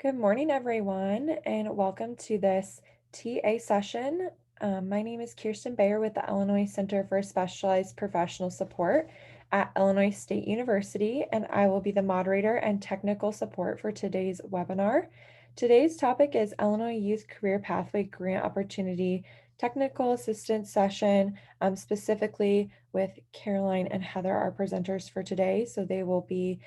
Good morning, everyone, and welcome to this TA session. My name is Kirsten Bayer with the Illinois Center for Specialized Professional Support at Illinois State University, and I will be the moderator and technical support for today's webinar. Today's topic is Illinois Youth Career Pathway Grant Opportunity Technical Assistance Session, specifically with Caroline and Heather, our presenters for today. So they will be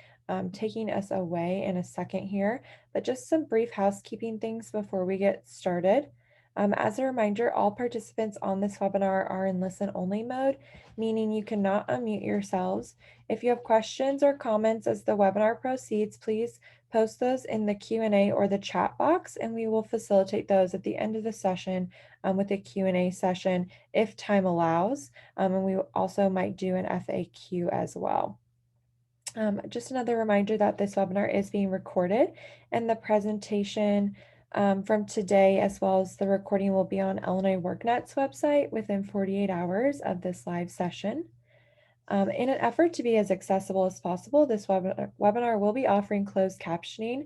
taking us away in a second here. But just some brief housekeeping things before we get started. As a reminder, all participants on this webinar are in listen-only mode, meaning you cannot unmute yourselves. If you have questions or comments as the webinar proceeds, please post those in the Q&A or the chat box, and we will facilitate those at the end of the session with a Q&A session if time allows. And we also might do an FAQ as well. Just another reminder that this webinar is being recorded, and the presentation from today, as well as the recording, will be on Illinois WorkNet's website within 48 hours of this live session. In an effort to be as accessible as possible, this webinar will be offering closed captioning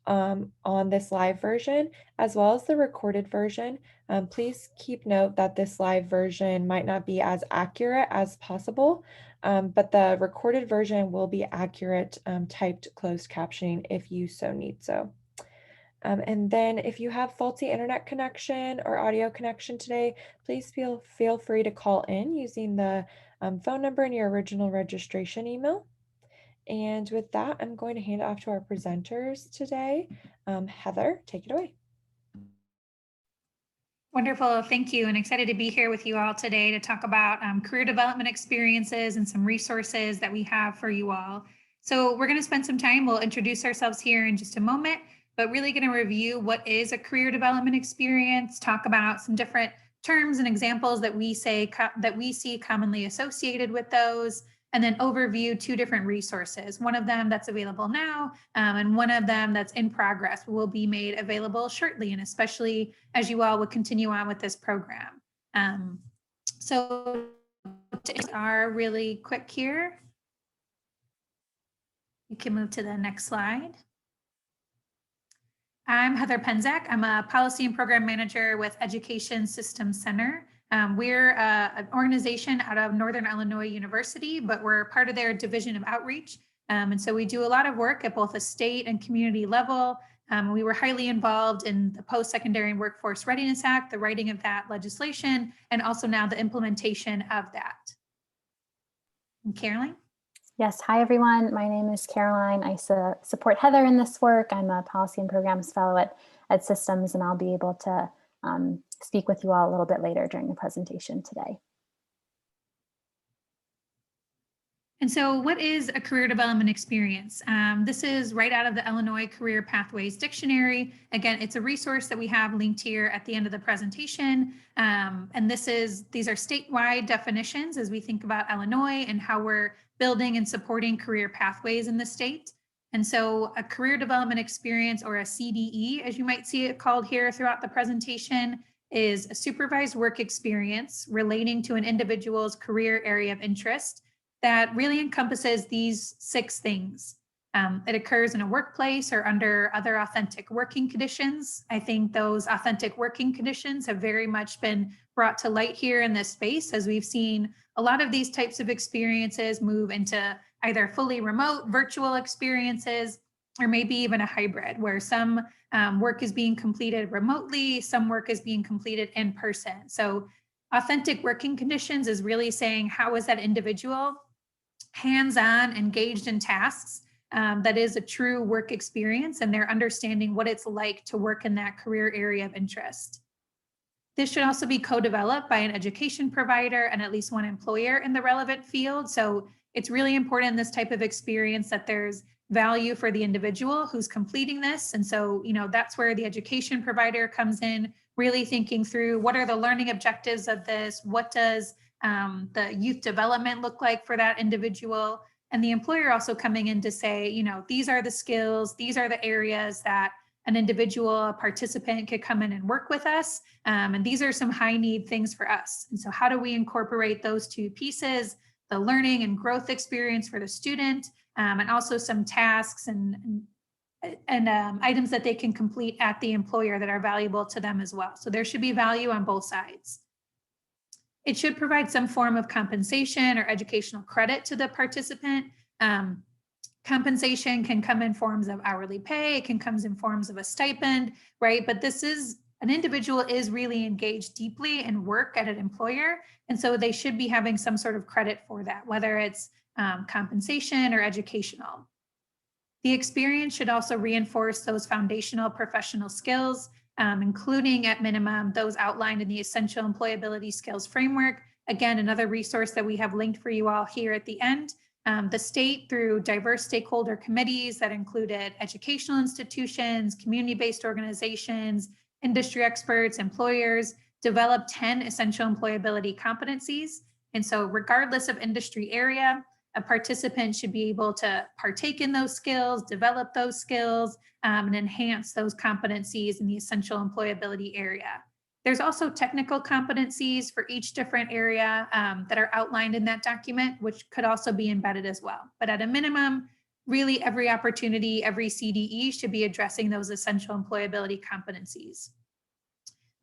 on this live version, as well as the recorded version. Please keep note that this live version might not be as accurate as possible, but the recorded version will be accurate typed closed captioning if you so need so. And then if you have faulty internet connection or audio connection today, please feel free to call in using the phone number in your original registration email. And with that, I'm going to hand it off to our presenters today. Heather, take it away. Wonderful, thank you, and excited to be here with you all today to talk about career development experiences and some resources that we have for you all. So we're going to spend some time, we'll introduce ourselves here in just a moment, but really going to review what is a career development experience, talk about some different terms and examples that we see commonly associated with those, and then overview two different resources. One of them that's available now, and one of them that's in progress will be made available shortly, and especially as you all will continue on with this program. So to are really quick here. You can move to the next slide. I'm Heather Penzak. I'm a policy and program manager with Education Systems Center. We're an organization out of Northern Illinois University, but we're part of their division of outreach. And so we do a lot of work at both a state and community level. We were highly involved in the Post-Secondary and Workforce Readiness Act, the writing of that legislation, and also now the implementation of that. And Caroline? Yes, hi everyone. My name is Caroline. I support Heather in this work. I'm a Policy and Programs Fellow at Systems, and I'll be able to speak with you all a little bit later during the presentation today. And so what is a career development experience? This is right out of the Illinois Career Pathways Dictionary. Again, it's a resource that we have linked here at the end of the presentation. And these are statewide definitions as we think about Illinois and how we're building and supporting career pathways in the state. And so a career development experience, or a CDE, as you might see it called here throughout the presentation, is a supervised work experience relating to an individual's career area of interest that really encompasses these 6 things. It occurs in a workplace or under other authentic working conditions. I think those authentic working conditions have very much been brought to light here in this space, as we've seen a lot of these types of experiences move into either fully remote virtual experiences, or maybe even a hybrid where some work is being completed remotely, some work is being completed in person. So authentic working conditions is really saying, how is that individual hands-on engaged in tasks that is a true work experience, and they're understanding what it's like to work in that career area of interest. This should also be co-developed by an education provider and at least one employer in the relevant field. So it's really important in this type of experience that there's value for the individual who's completing this. And so, that's where the education provider comes in, really thinking through what are the learning objectives of this? What does the youth development look like for that individual? And the employer also coming in to say, these are the skills, these are the areas that an individual, a participant could come in and work with us. And these are some high need things for us. And so how do we incorporate those two pieces, the learning and growth experience for the student, and also some tasks and items that they can complete at the employer that are valuable to them as well. So there should be value on both sides. It should provide some form of compensation or educational credit to the participant. Compensation can come in forms of hourly pay, it can come in forms of a stipend, right? But this is, an individual is really engaged deeply in work at an employer. And so they should be having some sort of credit for that, whether it's compensation or educational. The experience should also reinforce those foundational professional skills, including at minimum those outlined in the Essential Employability Skills Framework. Again, another resource that we have linked for you all here at the end. The state, through diverse stakeholder committees that included educational institutions, community-based organizations, industry experts, employers, developed 10 essential employability competencies. And so regardless of industry area, a participant should be able to partake in those skills, develop those skills, and enhance those competencies in the essential employability area. There's also technical competencies for each different area that are outlined in that document, which could also be embedded as well. But at a minimum, really every opportunity, every CDE should be addressing those essential employability competencies.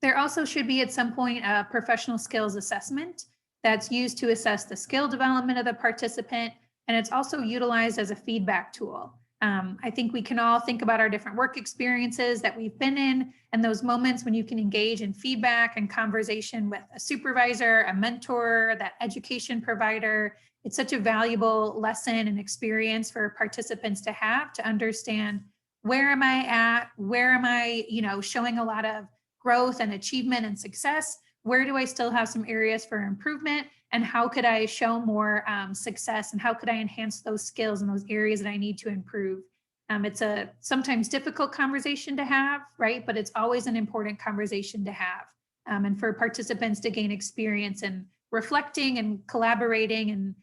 There also should be at some point a professional skills assessment that's used to assess the skill development of the participant, and it's also utilized as a feedback tool. I think we can all think about our different work experiences that we've been in, and those moments when you can engage in feedback and conversation with a supervisor, a mentor, that education provider. It's such a valuable lesson and experience for participants to have, to understand, where am I at? Where am I, showing a lot of growth and achievement and success? Where do I still have some areas for improvement? And how could I show more success? And how could I enhance those skills in those areas that I need to improve? It's a sometimes difficult conversation to have, right? But it's always an important conversation to have. And for participants to gain experience in reflecting and collaborating and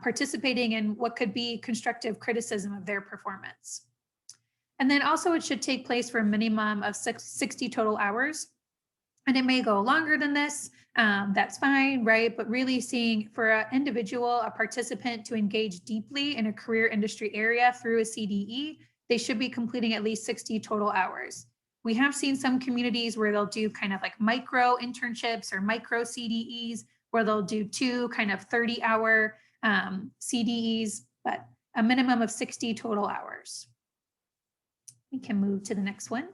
participating in what could be constructive criticism of their performance. And then also it should take place for a minimum of 60 total hours. And it may go longer than this, that's fine, right? But really seeing for an individual, a participant to engage deeply in a career industry area through a CDE, they should be completing at least 60 total hours. We have seen some communities where they'll do kind of like micro internships or micro CDEs, where they'll do 2 kind of 30-hour CDEs, but a minimum of 60 total hours. We can move to the next one.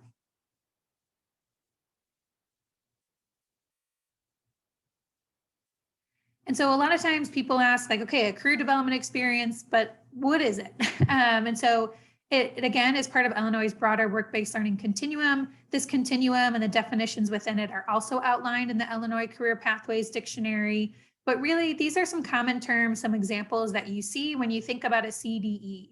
And so a lot of times people ask, like, okay, a career development experience, but what is it? And so it again is part of Illinois' broader work-based learning continuum. This continuum and the definitions within it are also outlined in the Illinois Career Pathways Dictionary. But really, these are some common terms, some examples that you see when you think about a CDE.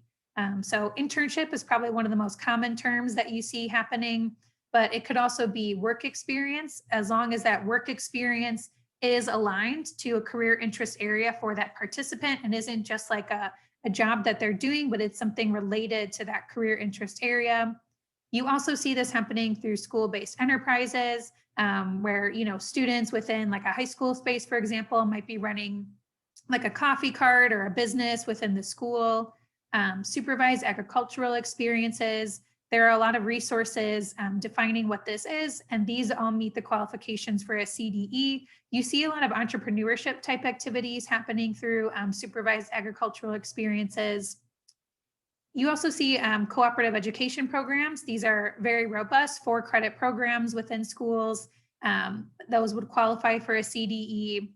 So internship is probably one of the most common terms that you see happening, but it could also be work experience, as long as that work experience is aligned to a career interest area for that participant and isn't just like a job that they're doing, but it's something related to that career interest area. You also see this happening through school-based enterprises, where students within like a high school space, for example, might be running like a coffee cart or a business within the school. Supervised agricultural experiences. There are a lot of resources defining what this is, and these all meet the qualifications for a CDE. You see a lot of entrepreneurship type activities happening through supervised agricultural experiences. You also see cooperative education programs. These are very robust 4-credit programs within schools. Those would qualify for a CDE.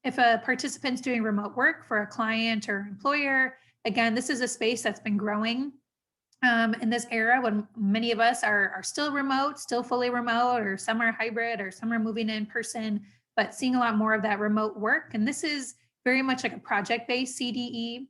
If a participant's doing remote work for a client or employer, again, this is a space that's been growing in this era when many of us are still remote, still fully remote, or some are hybrid, or some are moving in person, but seeing a lot more of that remote work. And this is very much like a project-based CDE.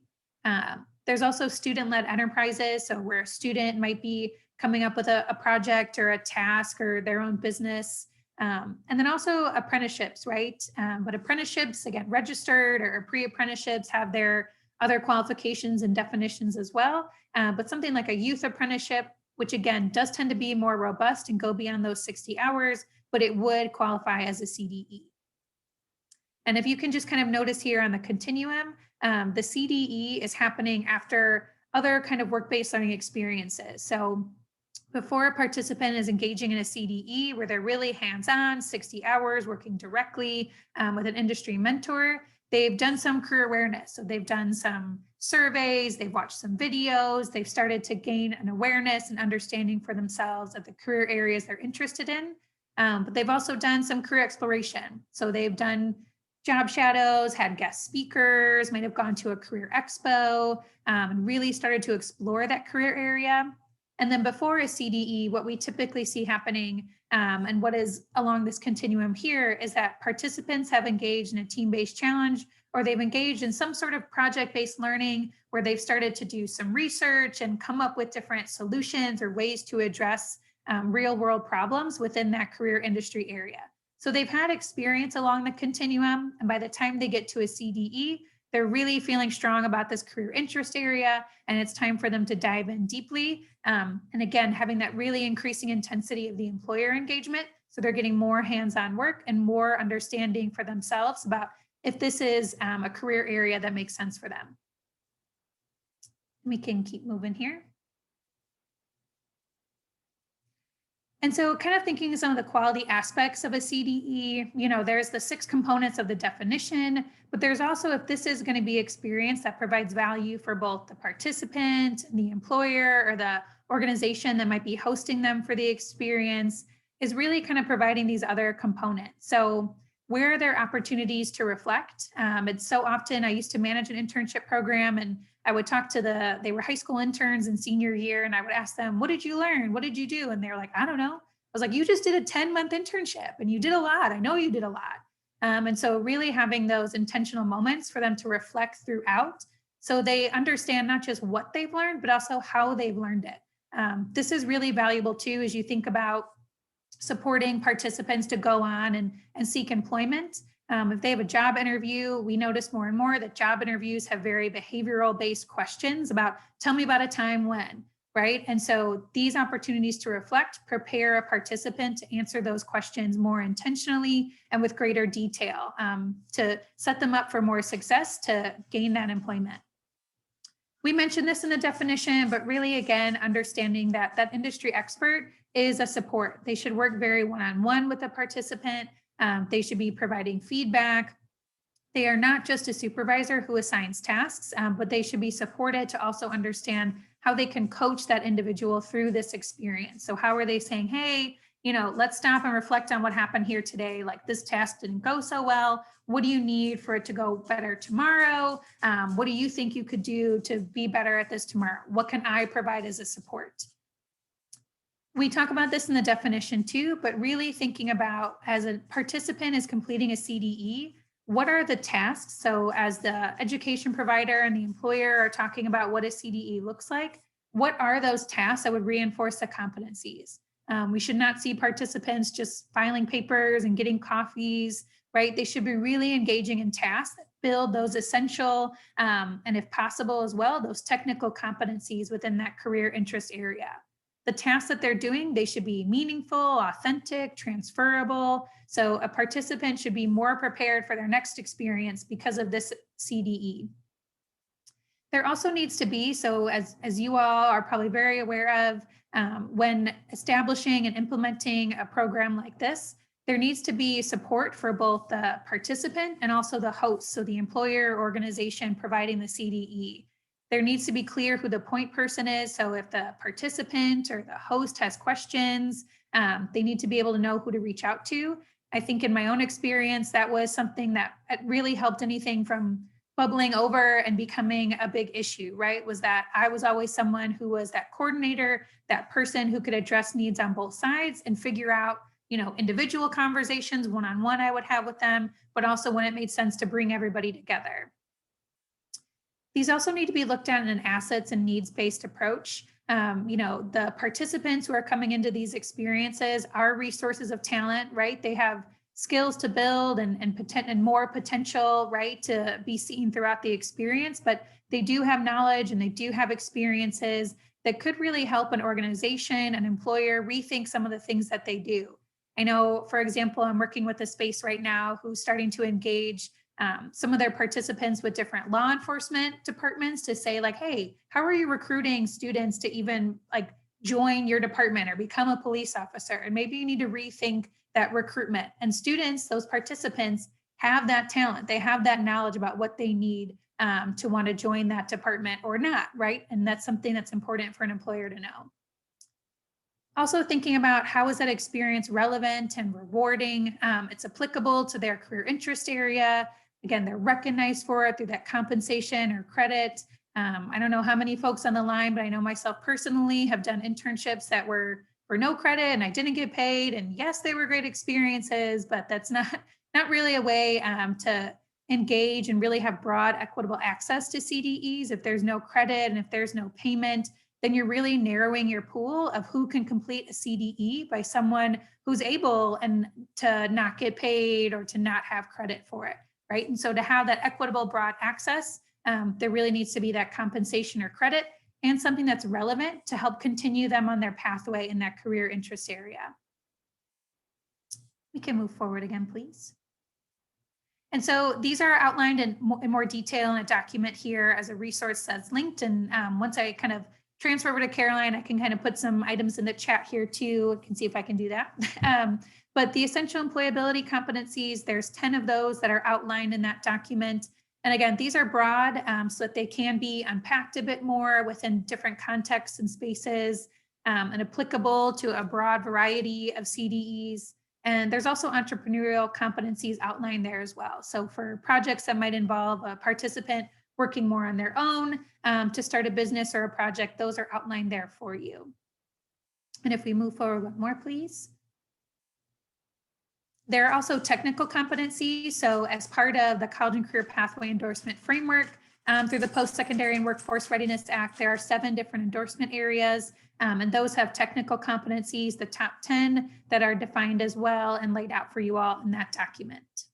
There's also student-led enterprises, so where a student might be coming up with a project or a task or their own business. And then also apprenticeships, right? But apprenticeships, again, registered or pre-apprenticeships have their other qualifications and definitions as well. But something like a youth apprenticeship, which again does tend to be more robust and go beyond those 60 hours, but it would qualify as a CDE. And if you can just kind of notice here on the continuum, the CDE is happening after other kind of work-based learning experiences. So Before a participant is engaging in a CDE where they're really hands-on, 60 hours working directly with an industry mentor, they've done some career awareness. So they've done some surveys, they've watched some videos, they've started to gain an awareness and understanding for themselves of the career areas they're interested in. But they've also done some career exploration. So they've done job shadows, had guest speakers, might have gone to a career expo, and really started to explore that career area. And then before a CDE, what we typically see happening and what is along this continuum here is that participants have engaged in a team-based challenge, or they've engaged in some sort of project-based learning where they've started to do some research and come up with different solutions or ways to address real-world problems within that career industry area. So they've had experience along the continuum, and by the time they get to a CDE, they're really feeling strong about this career interest area, and it's time for them to dive in deeply. And again, having that really increasing intensity of the employer engagement. So they're getting more hands-on work and more understanding for themselves about if this is a career area that makes sense for them. We can keep moving here. And so kind of thinking of some of the quality aspects of a CDE, there's the 6 components of the definition, but there's also, if this is going to be experience that provides value for both the participant, the employer, or the organization that might be hosting them for the experience, is really kind of providing these other components. So where are there opportunities to reflect? It's so often, I used to manage an internship program, and I would talk to they were high school interns in senior year, and I would ask them, what did you learn? What did you do? And they're like, I don't know. I was like, you just did a 10-month internship and you did a lot. I know you did a lot. And so really having those intentional moments for them to reflect throughout, so they understand not just what they've learned, but also how they've learned it. This is really valuable too, as you think about supporting participants to go on and seek employment. If they have a job interview, we notice more and more that job interviews have very behavioral based questions about, tell me about a time when, right? And so these opportunities to reflect, prepare a participant to answer those questions more intentionally and with greater detail to set them up for more success to gain that employment. We mentioned this in the definition, but really, again, understanding that that industry expert is a support. They should work very one-on-one with the participant. They should be providing feedback. They are not just a supervisor who assigns tasks, but they should be supported to also understand how they can coach that individual through this experience. So how are they saying, hey, let's stop and reflect on what happened here today. Like, this task didn't go so well. What do you need for it to go better tomorrow? What do you think you could do to be better at this tomorrow? What can I provide as a support? We talk about this in the definition too, but really thinking about, as a participant is completing a CDE, what are the tasks? So as the education provider and the employer are talking about what a CDE looks like, what are those tasks that would reinforce the competencies? We should not see participants just filing papers and getting coffees, right? They should be really engaging in tasks that build those essential, and if possible as well, those technical competencies within that career interest area. The tasks that they're doing, they should be meaningful, authentic, transferable. So a participant should be more prepared for their next experience because of this CDE. There also needs to be, so as you all are probably very aware of, when establishing and implementing a program like this, there needs to be support for both the participant and also the host, so the employer or organization providing the CDE. There needs to be clear who the point person is. So if the participant or the host has questions, they need to be able to know who to reach out to. I think in my own experience, that was something that really helped anything from bubbling over and becoming a big issue, right? Was that I was always someone who was that coordinator, that person who could address needs on both sides and figure out, individual conversations one-on-one I would have with them, but also when it made sense to bring everybody together. These also need to be looked at in an assets and needs-based approach. The participants who are coming into these experiences are resources of talent, right? They have skills to build and more potential, right, to be seen throughout the experience, but they do have knowledge and they do have experiences that could really help an organization, an employer rethink some of the things that they do. I know, for example, I'm working with a space right now who's starting to engage some of their participants with different law enforcement departments to say, like, hey, how are you recruiting students to even join your department or become a police officer. And maybe you need to rethink that recruitment. And students, those participants, have that talent. They have that knowledge about what they need to want to join that department or not, right? And that's something that's important for an employer to know. Also thinking about how is that experience relevant and rewarding. It's applicable to their career interest area. Again, they're recognized for it through that compensation or credit. I don't know how many folks on the line, but I know myself personally have done internships that were for no credit and I didn't get paid. And yes, they were great experiences, but that's not really a way to engage and really have broad equitable access to CDEs if there's no credit and if there's no payment. Then you're really narrowing your pool of who can complete a CDE by someone who's able and to not get paid or to not have credit for it, right? And so to have that equitable broad access, there really needs to be that compensation or credit and something that's relevant to help continue them on their pathway in that career interest area. We can move forward again, please. And so these are outlined in more detail in a document here as a resource that's linked. And once I kind of transfer over to Caroline, I can kind of put some items in the chat here too. I can see if I can do that. But the essential employability competencies, there's 10 of those that are outlined in that document. And again, these are broad so that they can be unpacked a bit more within different contexts and spaces and applicable to a broad variety of CDEs. And there's also entrepreneurial competencies outlined there as well. So for projects that might involve a participant working more on their own to start a business or a project, those are outlined there for you. And if we move forward one more, please. There are also technical competencies. So as part of the College and Career Pathway Endorsement Framework, through the Post-Secondary and Workforce Readiness Act, there are 7 different endorsement areas, and those have technical competencies, the top 10 that are defined as well and laid out for you all in that document.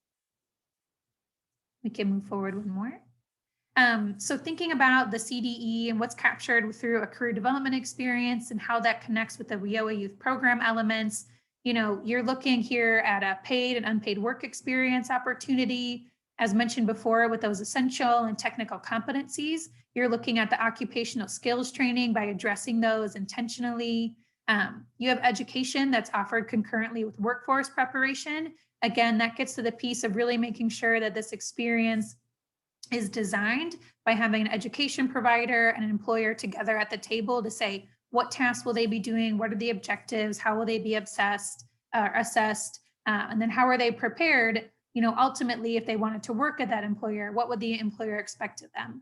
We can move forward one more. So thinking about the CDE and what's captured through a career development experience and how that connects with the WIOA youth program elements, you know, you're looking here at a paid and unpaid work experience opportunity. As mentioned before, with those essential and technical competencies, you're looking at the occupational skills training by addressing those intentionally. You have education that's offered concurrently with workforce preparation. Again, that gets to the piece of really making sure that this experience is designed by having an education provider and an employer together at the table to say, what tasks will they be doing? What are the objectives? How will they be assessed? And then how are they prepared? You know, ultimately, if they wanted to work at that employer, what would the employer expect of them?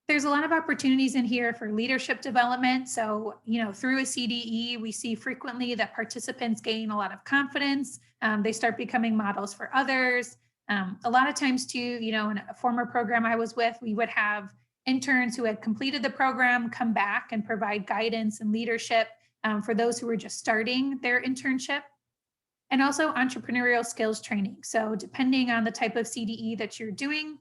There's a lot of opportunities in here for leadership development. So, you know, through a CDE, we see frequently that participants gain a lot of confidence. They start becoming models for others. A lot of times too, you know, in a former program I was with, we would have interns who had completed the program come back and provide guidance and leadership for those who were just starting their internship. And also entrepreneurial skills training. So depending on the type of CDE that you're doing,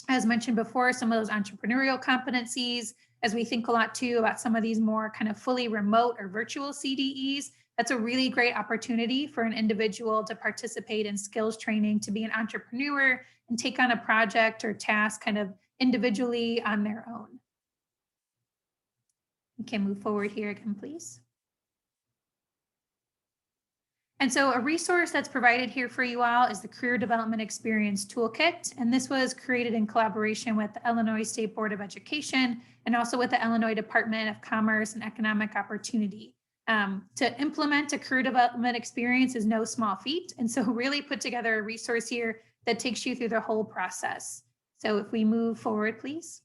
as mentioned before, some of those entrepreneurial competencies, as we think a lot too about some of these more kind of fully remote or virtual CDEs, that's a really great opportunity for an individual to participate in skills training, to be an entrepreneur and take on a project or task kind of individually on their own. We can move forward here again, please. And so a resource that's provided here for you all is the Career Development Experience Toolkit. And this was created in collaboration with the Illinois State Board of Education and also with the Illinois Department of Commerce and Economic Opportunity. To implement a career development experience is no small feat. And so really put together a resource here that takes you through the whole process. So if we move forward, please.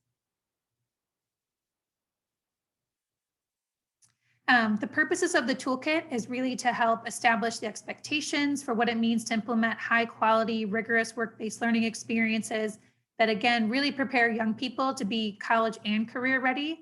The purposes of the toolkit is really to help establish the expectations for what it means to implement high quality, rigorous work-based learning experiences that, again, really prepare young people to be college and career ready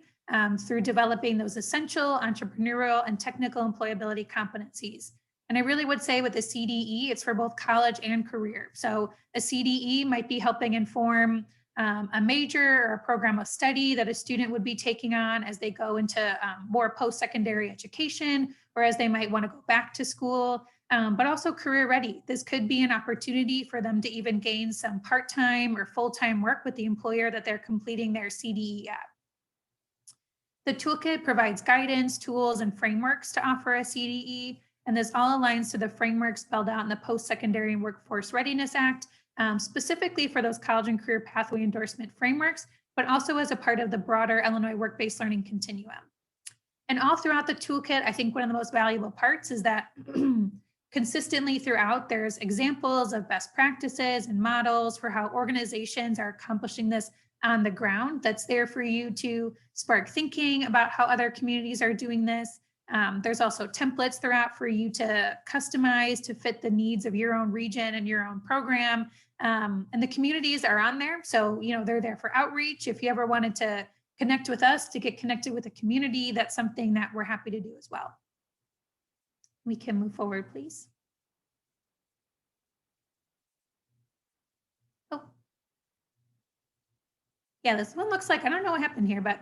through developing those essential entrepreneurial and technical employability competencies. And I really would say with the CDE, it's for both college and career. So a CDE might be helping inform a major or a program of study that a student would be taking on as they go into more post-secondary education, or as they might want to go back to school, but also career ready. This could be an opportunity for them to even gain some part-time or full-time work with the employer that they're completing their CDE at. The toolkit provides guidance, tools, and frameworks to offer a CDE, and this all aligns to the framework spelled out in the Post-Secondary and Workforce Readiness Act, specifically for those college and career pathway endorsement frameworks, but also as a part of the broader Illinois work-based learning continuum. And all throughout the toolkit, I think one of the most valuable parts is that consistently throughout, there's examples of best practices and models for how organizations are accomplishing this on the ground. That's there for you to spark thinking about how other communities are doing this. There's also templates throughout for you to customize to fit the needs of your own region and your own program. And the communities are on there. So, they're there for outreach. If you ever wanted to connect with us to get connected with the community, that's something that we're happy to do as well. We can move forward, please. Oh. Yeah, this one looks like, I don't know what happened here, but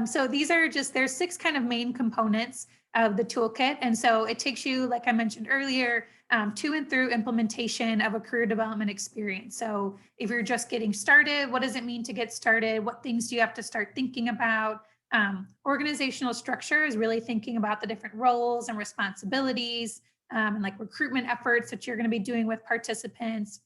so these are there's 6 kind of main components of the toolkit. And so it takes you, like I mentioned earlier, to and through implementation of a career development experience. So if you're just getting started, what does it mean to get started? What things do you have to start thinking about? Organizational structure is really thinking about the different roles and responsibilities, and like recruitment efforts that you're going to be doing with participants.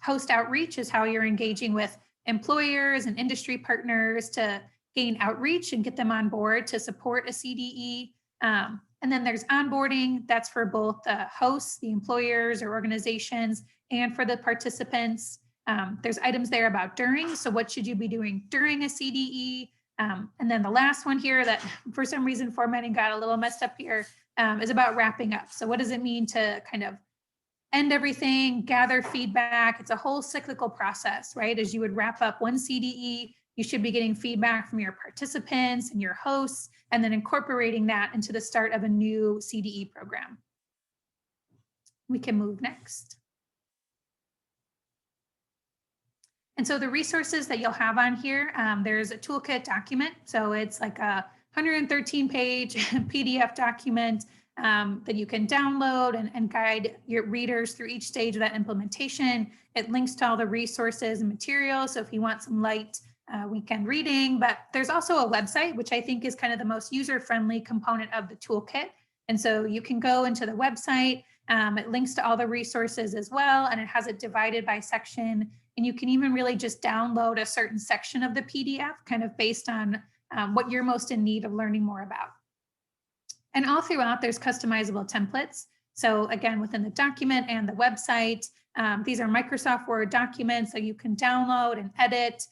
Host outreach is how you're engaging with employers and industry partners to gain outreach and get them on board to support a CDE. And then there's onboarding. That's for both the hosts, the employers or organizations, and for the participants. There's items there about during. So what should you be doing during a CDE? And then the last one here that for some reason formatting got a little messed up here is about wrapping up. So what does it mean to kind of end everything, gather feedback? It's a whole cyclical process, right? As you would wrap up one CDE, you should be getting feedback from your participants and your hosts, and then incorporating that into the start of a new CDE program. We can move next. And so the resources that you'll have on here, there's a toolkit document. So it's like a 113-page PDF document that you can download and guide your readers through each stage of that implementation. It links to all the resources and materials. So if you want some light weekend reading, but there's also a website, which I think is kind of the most user-friendly component of the toolkit. And so you can go into the website, it links to all the resources as well, and it has it divided by section. And you can even really just download a certain section of the PDF kind of based on what you're most in need of learning more about. And all throughout, there's customizable templates. So again, within the document and the website, these are Microsoft Word documents that you can download and edit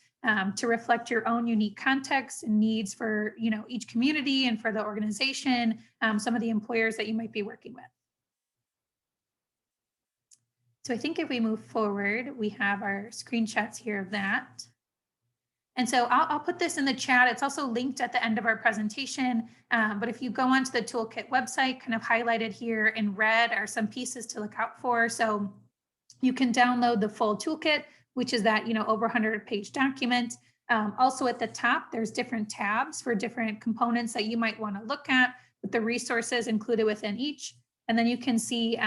to reflect your own unique context and needs for each community and for the organization, some of the employers that you might be working with. So I think if we move forward, we have our screenshots here of that. And so I'll put this in the chat. It's also linked at the end of our presentation. But if you go onto the Toolkit website, kind of highlighted here in red are some pieces to look out for. So you can download the full toolkit, which is that over 100-page document. Also at the top, there's different tabs for different components that you might want to look at with the resources included within each. And then you can see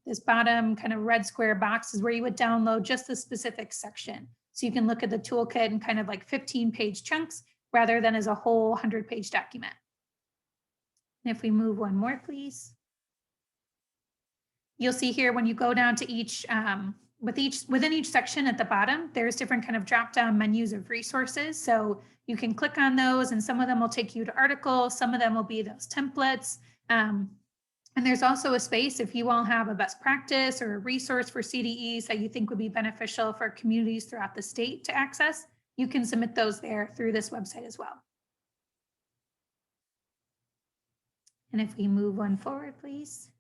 this bottom kind of red square box is where you would download just the specific section. So you can look at the toolkit in kind of like 15-page chunks rather than as a whole 100-page document. And if we move one more, please. You'll see here when you go down to each, within each section at the bottom, there's different kind of drop-down menus of resources. So you can click on those and some of them will take you to articles. Some of them will be those templates. And there's also a space if you all have a best practice or a resource for CDEs that you think would be beneficial for communities throughout the state to access, you can submit those there through this website as well. And if we move one forward, please.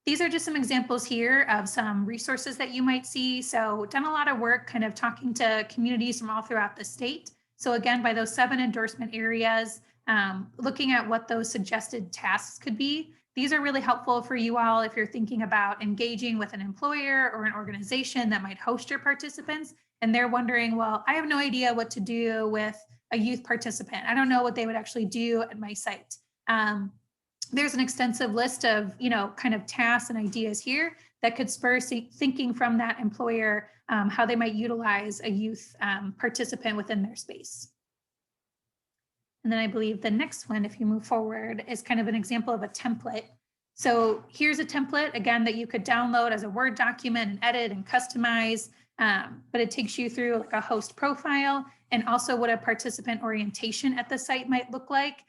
These are just some examples here of some resources that you might see. So done a lot of work kind of talking to communities from all throughout the state. So again, by those 7 endorsement areas, looking at what those suggested tasks could be. These are really helpful for you all if you're thinking about engaging with an employer or an organization that might host your participants and they're wondering, well, I have no idea what to do with a youth participant. I don't know what they would actually do at my site. There's an extensive list of, kind of tasks and ideas here that could spur thinking from that employer, how they might utilize a youth participant within their space. And then I believe the next one, if you move forward, is kind of an example of a template. So here's a template, again, that you could download as a Word document and edit and customize, but it takes you through like a host profile and also what a participant orientation at the site might look like.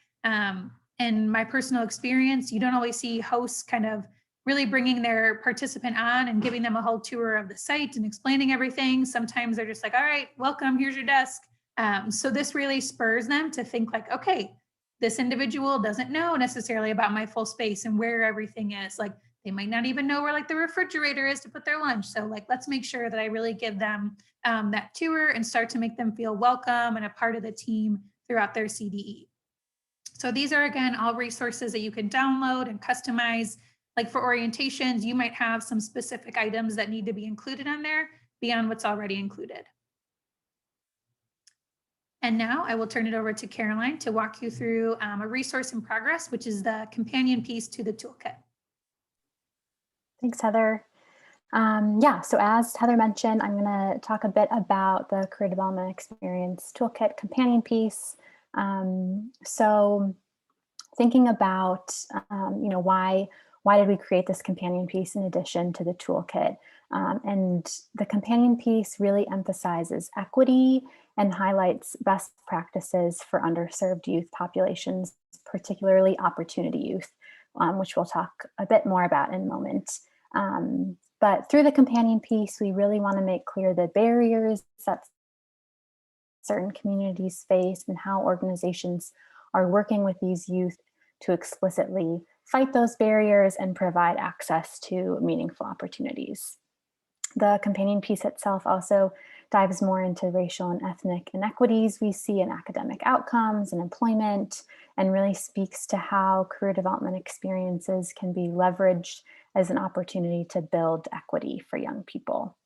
In my personal experience, you don't always see hosts kind of really bringing their participant on and giving them a whole tour of the site and explaining everything. Sometimes they're just like, all right, welcome, here's your desk. So this really spurs them to think like, okay, this individual doesn't know necessarily about my full space and where everything is. Like they might not even know where like the refrigerator is to put their lunch. So like, let's make sure that I really give them that tour and start to make them feel welcome and a part of the team throughout their CDE. So these are, again, all resources that you can download and customize. Like for orientations, you might have some specific items that need to be included on there beyond what's already included. And now I will turn it over to Caroline to walk you through a resource in progress, which is the companion piece to the toolkit. Thanks, Heather. Yeah, so as Heather mentioned, I'm going to talk a bit about the Career Development Experience Toolkit companion piece. So thinking about, why did we create this companion piece in addition to the toolkit? And the companion piece really emphasizes equity and highlights best practices for underserved youth populations, particularly opportunity youth, which we'll talk a bit more about in a moment. But through the companion piece, we really want to make clear the barriers that certain communities face and how organizations are working with these youth to explicitly fight those barriers and provide access to meaningful opportunities. The companion piece itself also dives more into racial and ethnic inequities we see in academic outcomes and employment, and really speaks to how career development experiences can be leveraged as an opportunity to build equity for young people.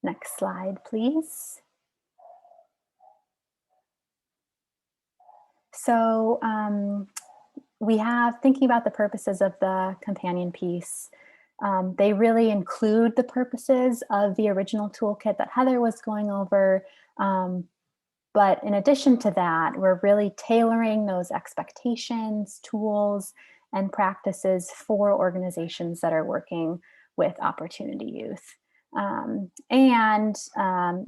Next slide, please. So we have, thinking about the purposes of the companion piece, they really include the purposes of the original toolkit that Heather was going over. But in addition to that, we're really tailoring those expectations, tools, and practices for organizations that are working with opportunity youth.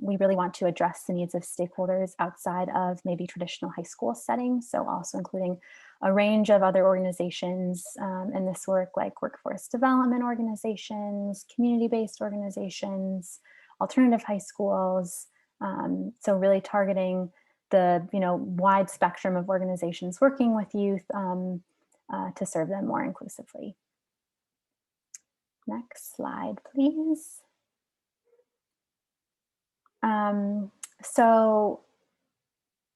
We really want to address the needs of stakeholders outside of maybe traditional high school settings. So also including a range of other organizations in this work, like workforce development organizations, community-based organizations, alternative high schools. So really targeting the wide spectrum of organizations working with youth to serve them more inclusively. Next slide, please. So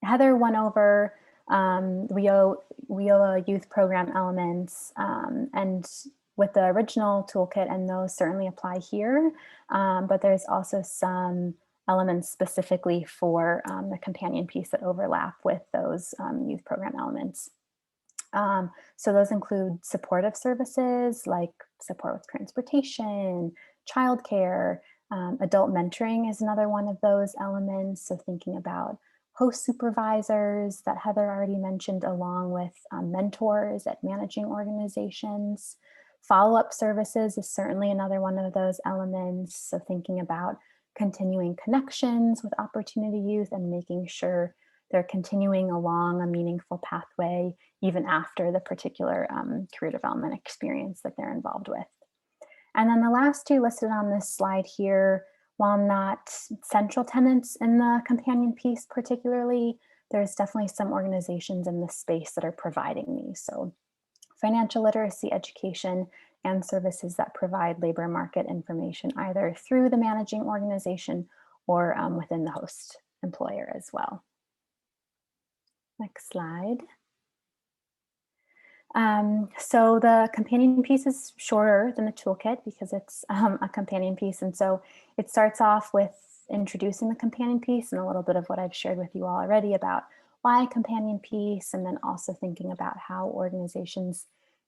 Heather went over WIOA youth program elements, and with the original toolkit, and those certainly apply here, but there's also some elements specifically for the companion piece that overlap with those youth program elements. So those include supportive services like support with transportation, childcare. Adult mentoring is another one of those elements. So thinking about host supervisors that Heather already mentioned, along with mentors at managing organizations. Follow-up services is certainly another one of those elements. So thinking about continuing connections with opportunity youth and making sure they're continuing along a meaningful pathway even after the particular career development experience that they're involved with. And then the last two listed on this slide here, while not central tenets in the companion piece particularly, there's definitely some organizations in this space that are providing these. So financial literacy education and services that provide labor market information either through the managing organization or within the host employer as well. Next slide. So the companion piece is shorter than the toolkit because it's a companion piece. And so it starts off with introducing the companion piece and a little bit of what I've shared with you all already about why a companion piece, and then also thinking about how organizations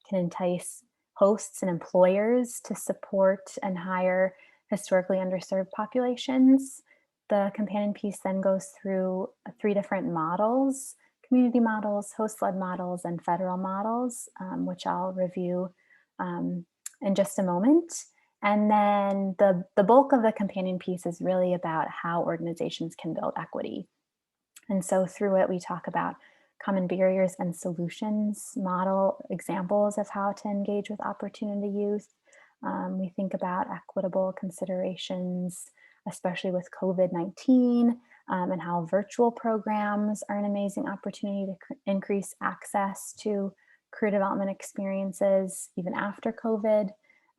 can entice hosts and employers to support and hire historically underserved populations. The companion piece then goes through 3 different models: community models, host-led models, and federal models, which I'll review in just a moment. And then the bulk of the companion piece is really about how organizations can build equity. And so through it, we talk about common barriers and solutions, model examples of how to engage with opportunity youth. We think about equitable considerations, especially with COVID-19, and how virtual programs are an amazing opportunity to increase access to career development experiences even after COVID.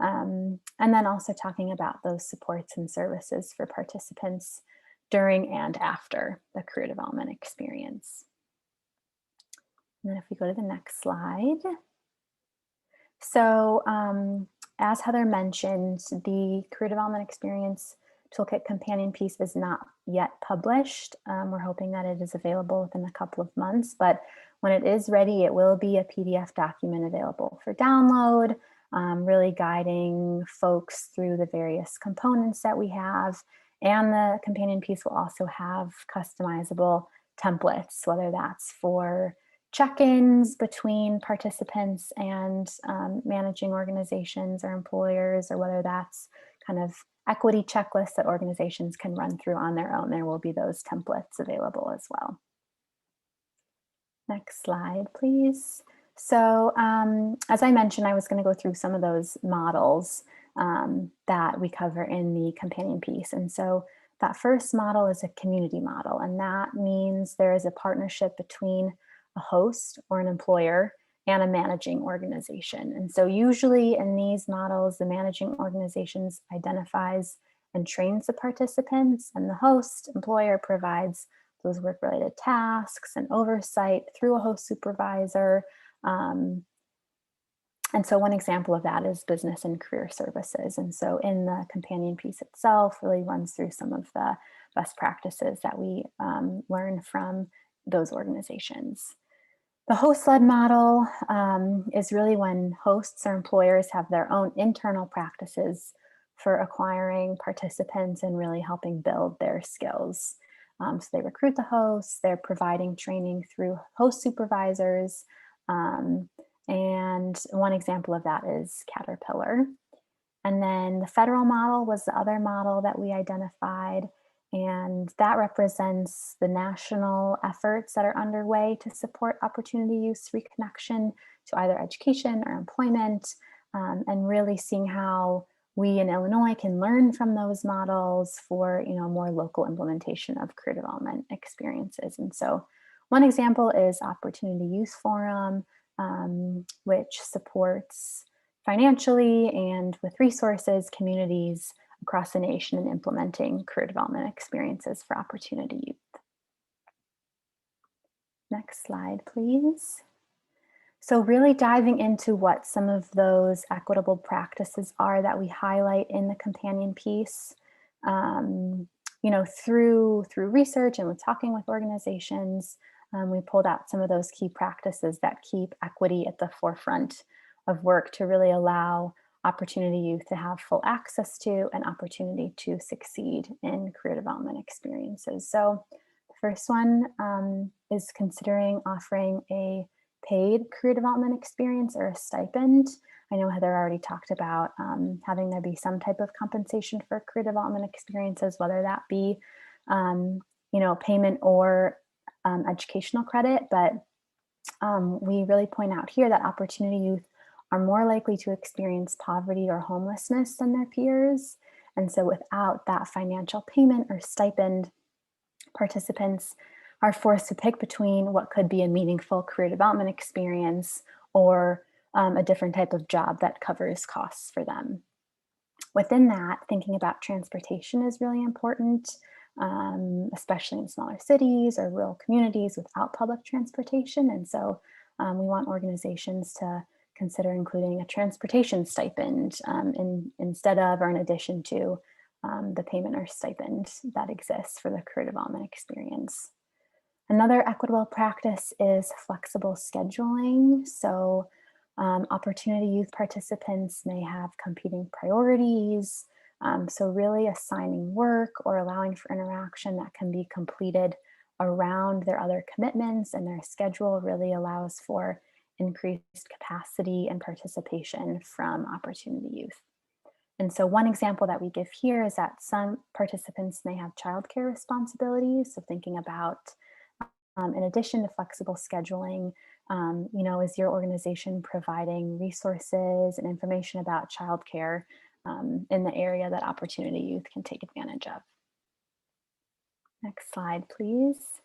And then also talking about those supports and services for participants during and after the career development experience. And then if we go to the next slide. So as Heather mentioned, the career development experience toolkit companion piece is not yet published. We're hoping that it is available within a couple of months, but when it is ready, it will be a PDF document available for download, really guiding folks through the various components that we have. And the companion piece will also have customizable templates, whether that's for check-ins between participants and managing organizations or employers, or whether that's kind of equity checklists that organizations can run through on their own. There will be those templates available as well. Next slide, please. So as I mentioned, I was going to go through some of those models that we cover in the companion piece. And so that first model is a community model, and that means there is a partnership between a host or an employer and a managing organization. And so usually in these models, the managing organizations identifies and trains the participants, and the host employer provides those work-related tasks and oversight through a host supervisor. And so one example of that is business and career services. And so in the companion piece itself really runs through some of the best practices that we learn from those organizations. The host-led model is really when hosts or employers have their own internal practices for acquiring participants and really helping build their skills. So they recruit the hosts, they're providing training through host supervisors, and one example of that is Caterpillar. And then the federal model was the other model that we identified, and that represents the national efforts that are underway to support opportunity youth reconnection to either education or employment, and really seeing how we in Illinois can learn from those models for more local implementation of career development experiences. And so one example is Opportunity Youth Forum, which supports financially and with resources communities across the nation in implementing career development experiences for opportunity youth. Next slide, please. So really diving into what some of those equitable practices are that we highlight in the companion piece. Through research and with talking with organizations, we pulled out some of those key practices that keep equity at the forefront of work to really allow opportunity youth to have full access to and opportunity to succeed in career development experiences. So the first one is considering offering a paid career development experience or a stipend. I know Heather already talked about having there be some type of compensation for career development experiences, whether that be payment or educational credit. But we really point out here that opportunity youth are more likely to experience poverty or homelessness than their peers. And so without that financial payment or stipend, participants are forced to pick between what could be a meaningful career development experience or a different type of job that covers costs for them. Within that, thinking about transportation is really important, especially in smaller cities or rural communities without public transportation. And so we want organizations to consider including a transportation stipend instead of or in addition to the payment or stipend that exists for the career development experience. Another equitable practice is flexible scheduling. So opportunity youth participants may have competing priorities, So really assigning work or allowing for interaction that can be completed around their other commitments and their schedule really allows for increased capacity and participation from opportunity youth. And so one example that we give here is that some participants may have childcare responsibilities. So thinking about, in addition to flexible scheduling, is your organization providing resources and information about childcare in the area that opportunity youth can take advantage of? Next slide, please.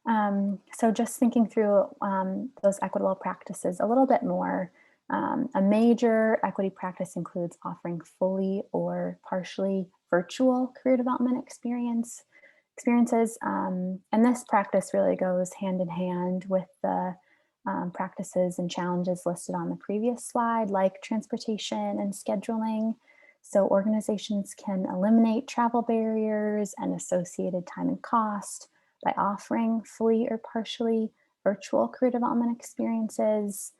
So just thinking through those equitable practices a little bit more, a major equity practice includes offering fully or partially virtual career development experiences. And this practice really goes hand in hand with the practices and challenges listed on the previous slide, like transportation and scheduling. So organizations can eliminate travel barriers and associated time and cost by offering fully or partially virtual career development experiences.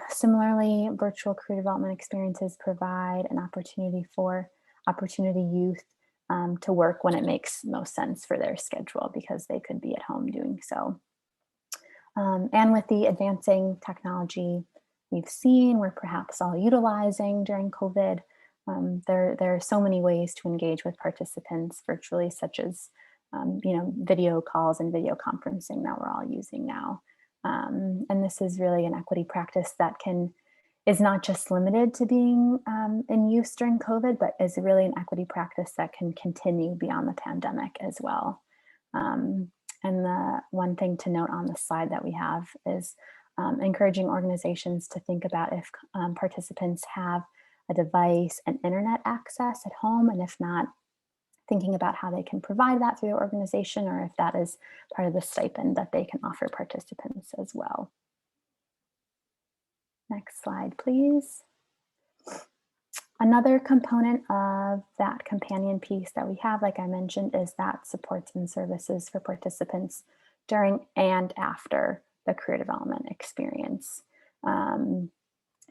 Similarly, virtual career development experiences provide an opportunity for opportunity youth to work when it makes most sense for their schedule because they could be at home doing so. And with the advancing technology we've seen, we're perhaps all utilizing during COVID, there are so many ways to engage with participants virtually, such as video calls and video conferencing that we're all using now. And this is really an equity practice that is not just limited to being in use during COVID, but is really an equity practice that can continue beyond the pandemic as well. And the one thing to note on the slide that we have is encouraging organizations to think about if participants have a device and internet access at home, and if not, thinking about how they can provide that through their organization, or if that is part of the stipend that they can offer participants as well. Next slide, please. Another component of that companion piece that we have, like I mentioned, is that supports and services for participants during and after the career development experience.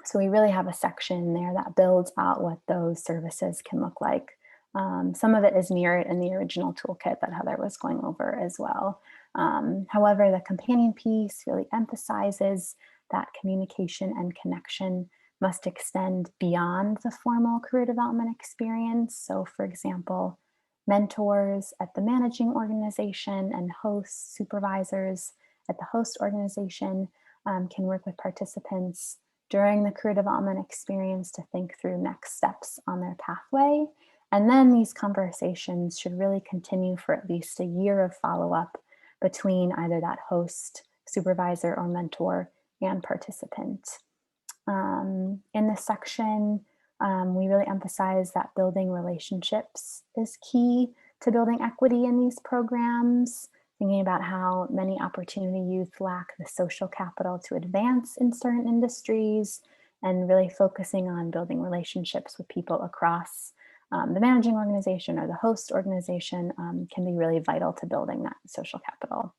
So we really have a section there that builds out what those services can look like. Some of it is mirrored in the original toolkit that Heather was going over as well. However, the companion piece really emphasizes that communication and connection must extend beyond the formal career development experience. So for example, mentors at the managing organization and hosts, supervisors at the host organization can work with participants during the career development experience to think through next steps on their pathway. And then these conversations should really continue for at least a year of follow-up between either that host, supervisor, or mentor and participant. In this section, we really emphasize that building relationships is key to building equity in these programs, thinking about how many opportunity youth lack the social capital to advance in certain industries, and really focusing on building relationships with people across the managing organization or the host organization can be really vital to building that social capital.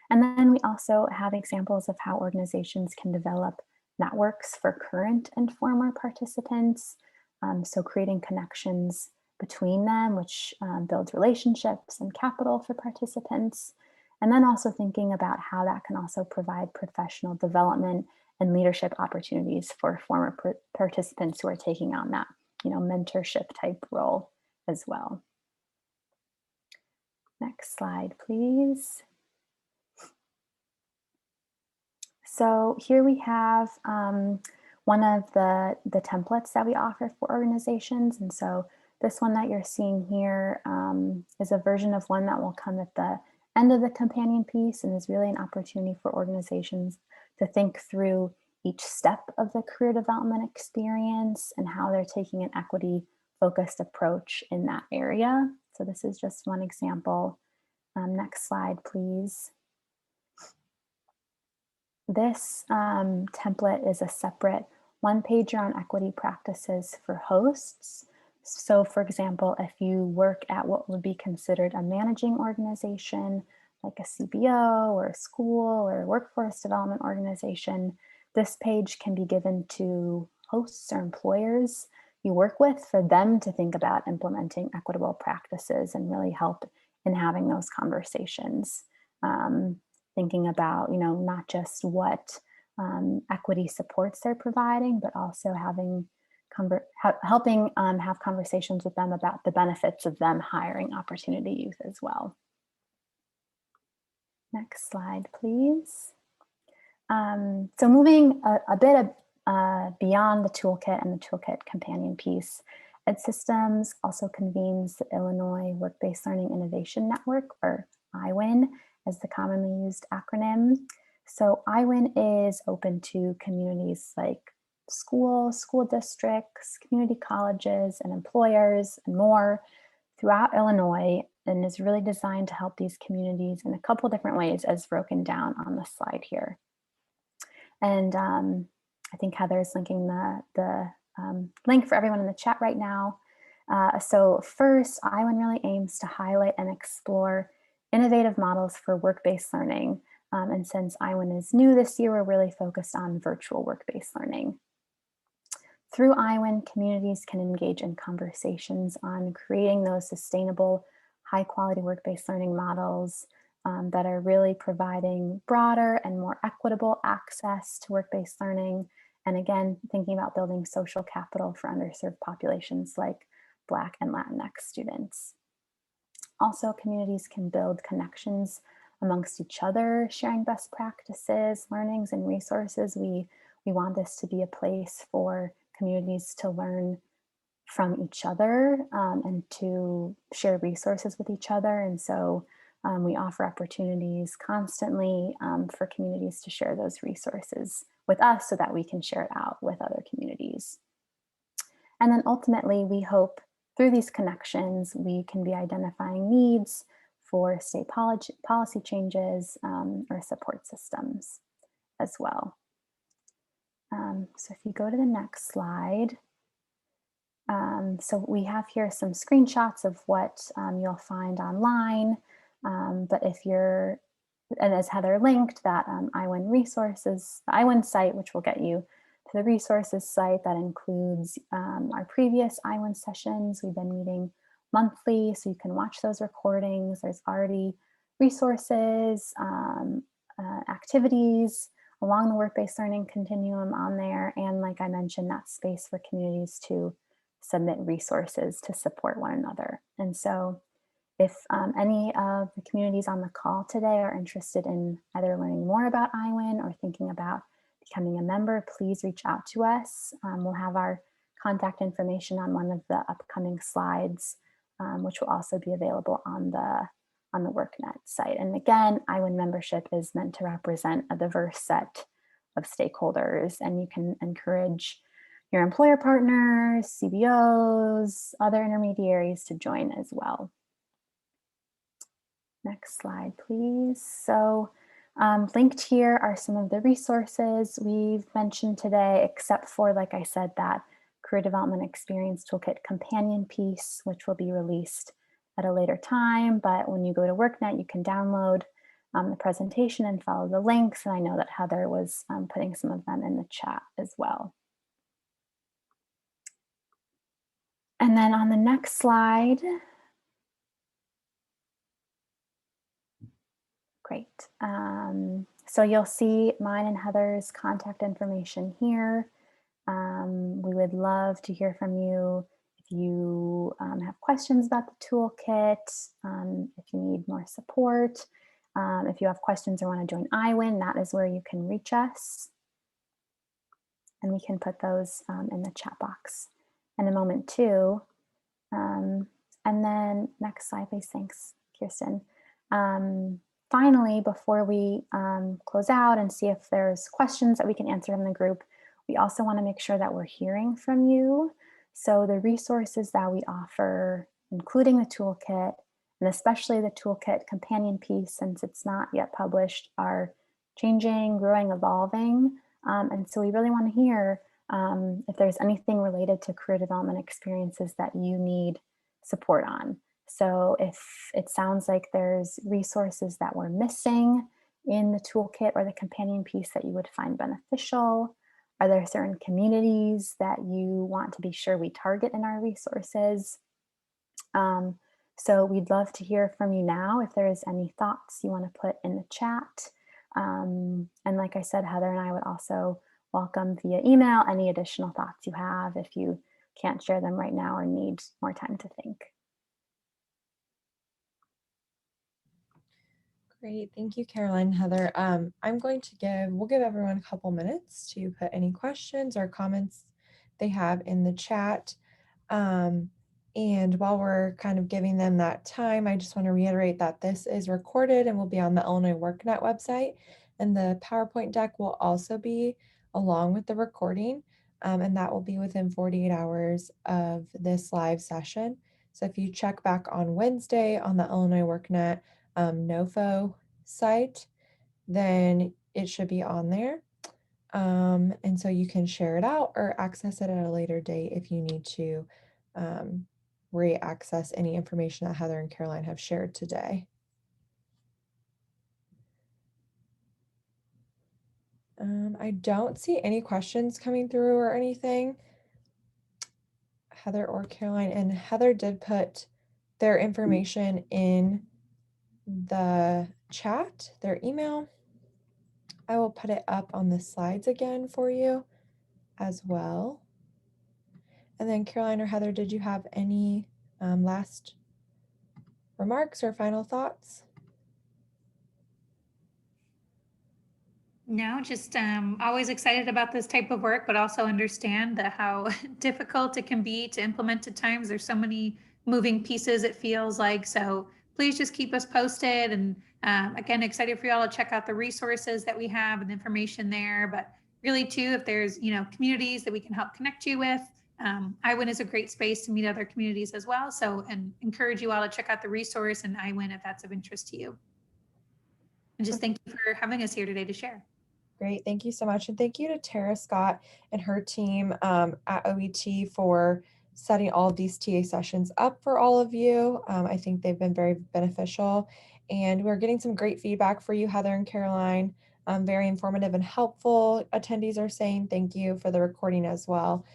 And then we also have examples of how organizations can develop networks for current and former participants. So creating connections between them, which builds relationships and capital for participants. And then also thinking about how that can also provide professional development and leadership opportunities for former participants who are taking on that, mentorship type role as well. Next slide, please. So here we have one of the templates that we offer for organizations. And so this one that you're seeing here is a version of one that will come at the end of the companion piece and is really an opportunity for organizations to think through each step of the career development experience and how they're taking an equity-focused approach in that area. So this is just one example. Next slide, please. This template is a separate one-pager on equity practices for hosts. So for example, if you work at what would be considered a managing organization, like a CBO or a school or a workforce development organization, this page can be given to hosts or employers you work with for them to think about implementing equitable practices and really help in having those conversations. Thinking about, not just what equity supports they're providing, but also helping have conversations with them about the benefits of them hiring opportunity youth as well. Next slide, please. So moving a bit beyond the toolkit and the toolkit companion piece, Ed Systems also convenes the Illinois Work-Based Learning Innovation Network, or IWIN, as the commonly used acronym. So IWIN is open to communities like schools, school districts, community colleges, and employers, and more throughout Illinois, and is really designed to help these communities in a couple different ways, as broken down on the slide here. And I think Heather's linking the link for everyone in the chat right now. So first, IWIN really aims to highlight and explore innovative models for work-based learning. And since IWIN is new this year, we're really focused on virtual work-based learning. Through IWIN, communities can engage in conversations on creating those sustainable, high-quality work-based learning models that are really providing broader and more equitable access to work-based learning. And again, thinking about building social capital for underserved populations like Black and Latinx students. Also, communities can build connections amongst each other, sharing best practices, learnings, and resources. We want this to be a place for communities to learn from each other and to share resources with each other. And so we offer opportunities constantly for communities to share those resources with us so that we can share it out with other communities. And then ultimately, we hope through these connections, we can be identifying needs for state policy changes or support systems as well. So if you go to the next slide, so we have here some screenshots of what you'll find online. But if you're, and as Heather linked, that IWIN Resources, the IWIN site, which will get you to the resources site that includes our previous IWIN sessions. We've been meeting monthly, so you can watch those recordings. There's already resources, activities along the work-based learning continuum on there. And like I mentioned, that space for communities to submit resources to support one another. And so if any of the communities on the call today are interested in either learning more about IWIN or thinking about becoming a member, please reach out to us. We'll have our contact information on one of the upcoming slides, which will also be available on the WorkNet site. And again, IWIN membership is meant to represent a diverse set of stakeholders, and you can encourage your employer partners, CBOs, other intermediaries to join as well. Next slide, please. So linked here are some of the resources we've mentioned today, except for, like I said, that Career Development Experience Toolkit companion piece, which will be released at a later time. But when you go to WorkNet, you can download the presentation and follow the links. And I know that Heather was putting some of them in the chat as well. And then on the next slide, great. So you'll see mine and Heather's contact information here. We would love to hear from you if you have questions about the toolkit, if you need more support, if you have questions or want to join IWIN, that is where you can reach us. And we can put those in the chat box in a moment too. And then next slide, please. Thanks, Kirsten. Finally, before we close out and see if there's questions that we can answer from the group, we also want to make sure that we're hearing from you. So the resources that we offer, including the toolkit, and especially the toolkit companion piece, since it's not yet published, are changing, growing, evolving. And so we really want to hear if there's anything related to career development experiences that you need support on. So if it sounds like there's resources that we're missing in the toolkit or the companion piece that you would find beneficial, Are there certain communities that you want to be sure we target in our resources? Um, so we'd love to hear from you now if there's any thoughts you want to put in the chat. And like I said, Heather and I would also welcome via email any additional thoughts you have if you can't share them right now or need more time to think. Great, thank you, Caroline, Heather. We'll give everyone a couple minutes to put any questions or comments they have in the chat. And while we're kind of giving them that time, I just want to reiterate that this is recorded and will be on the Illinois WorkNet website. And the PowerPoint deck will also be along with the recording. And that will be within 48 hours of this live session. So if you check back on Wednesday on the Illinois WorkNet NOFO site, then it should be on there. And so you can share it out or access it at a later date if you need to re-access any information that Heather and Caroline have shared today. I don't see any questions coming through or anything, Heather or Caroline, and Heather did put their information in the chat, their email. I will put it up on the slides again for you as well. And then Caroline or Heather, did you have any last remarks or final thoughts? No, just always excited about this type of work, but also understand that how difficult it can be to implement at times. There's so many moving pieces, it feels like. So please just keep us posted. And again, excited for you all to check out the resources that we have and information there. But really, too, if there's communities that we can help connect you with, IWIN is a great space to meet other communities as well. So, and encourage you all to check out the resource and IWIN if that's of interest to you. And just thank you for having us here today to share. Great, thank you so much. And thank you to Tara Scott and her team at OET for setting all of these TA sessions up for all of you. I think they've been very beneficial, and we're getting some great feedback for you, Heather and Caroline. Very informative and helpful. Attendees are saying thank you for the recording as well.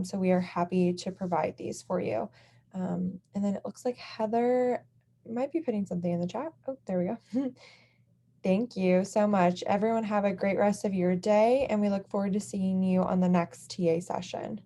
So we are happy to provide these for you. And then it looks like Heather might be putting something in the chat. Oh, there we go. Thank you so much. Everyone have a great rest of your day, and we look forward to seeing you on the next TA session.